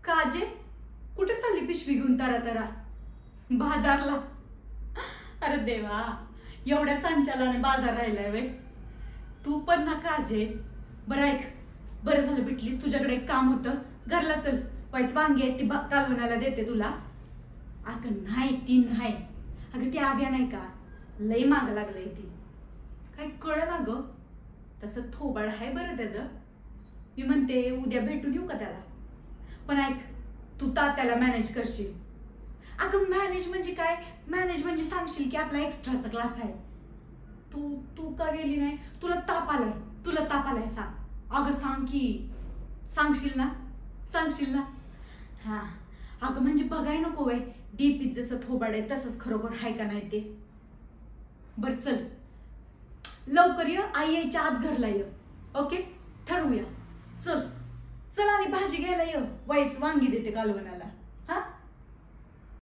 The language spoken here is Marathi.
काजे कुठे चालली पिशवी घेऊन तरा तरा? बाजारला? अरे देवा, एवढ्या संचालाने बाजार राहिलाय वे. तू पण ना काजे. बरं ऐक, बरं झालं भेटलीस. तुझ्याकडे एक काम होतं. घरला चल, वाईच वांगी आहेत ती कालवणाला देते तुला. अगं नाही ती नाही, अगं ती आव्या नाही का, लई माग लागलंय ती. काय कळ ना ग. तसं थोबाड आहे बरं त्याचं. मी म्हणते उद्या भेटून येऊ का त्याला. पण ऐक, तू तात्याला मॅनेज करशील. अगं मॅनेज म्हणजे काय, मॅनेज म्हणजे सांगशील की आपला एक्स्ट्राचा क्लास आहे. तू तू का गेली नाही? तुला ताप आलाय, तुला ताप आलाय सांग. अगं सांग की, सांगशील ना, सांगशील ना. हा अगं म्हणजे बघाय नको वय, डीपीत जसं थोबाड आहे तसंच खरोखर हाय का नाही ते. बर चल लवकर ये, आई यायच्या आत घरला ये. ओके ठरवूया. चल चल आणि भाजी घ्यायला ये, वाईच वांगी देते कालवणाला.